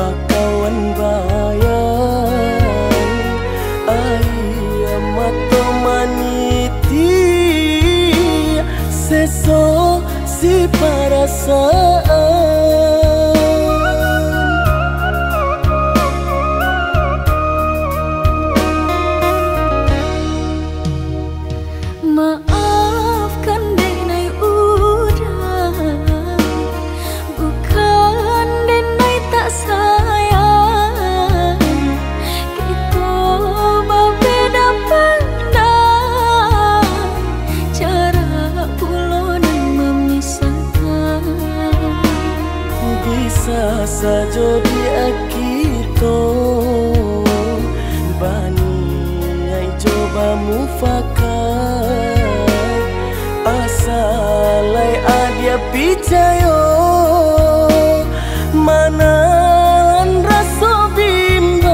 akawan bayang ayam mato maniti seso si perasaan. Maafkan denai udah, bukan denai tak sayang. Kita berbeda pandang, cara pulonan memisahkan. Bisa saja dia kita bani yang coba mufakat asalai adia picayo manan rasa bimbang.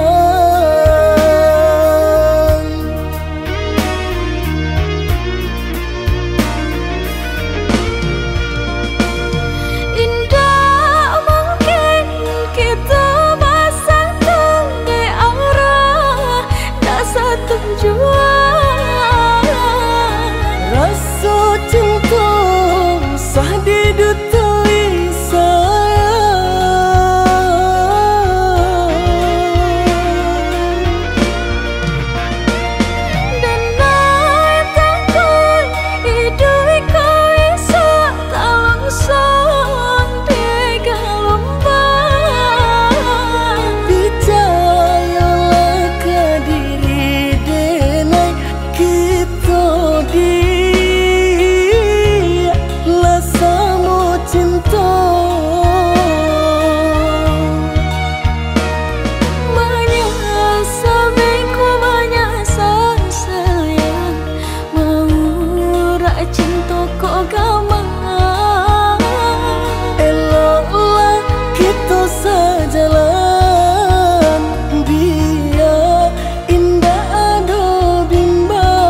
Indah mungkin kita bersatu di arah dah satu tujuan. Rasa cinta sah didutui sayang. Dan naik takut hidup kau isa tak langsung digalombang. Percayalah ke diri denai kita dia lasamu cinta. Menyasa bengku menyasa sayang, mau rak cinta kok gamang. Eloklah kita sejalan biar indah ada bimbang.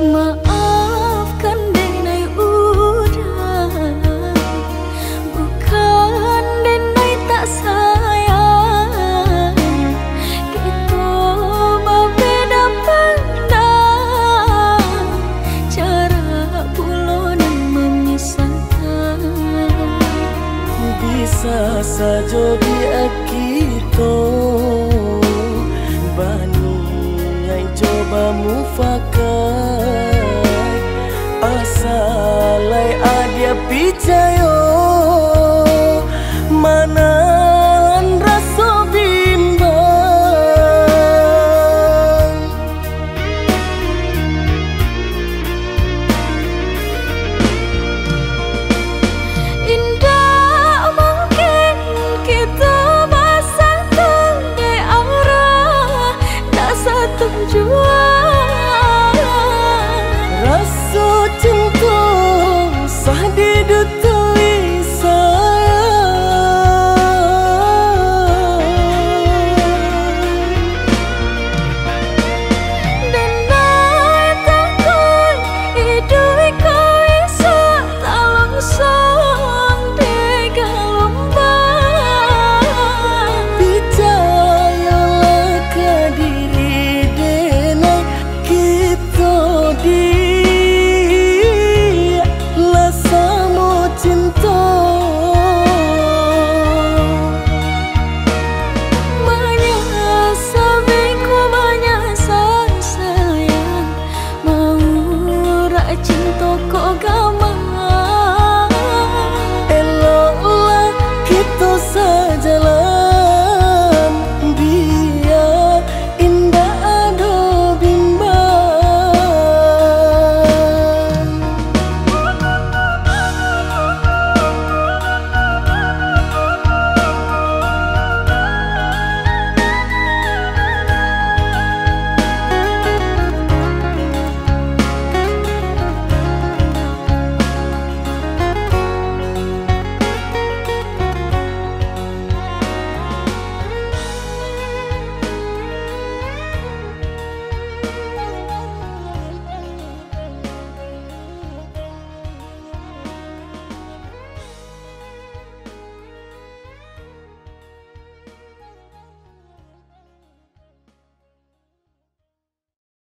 Maafkan denai udah, bukan denai tak sayang. Kita berbeda pandang, cara pulonan memisahkan. Bisa saja dia kita bani yang coba mufakat asalai adia picayo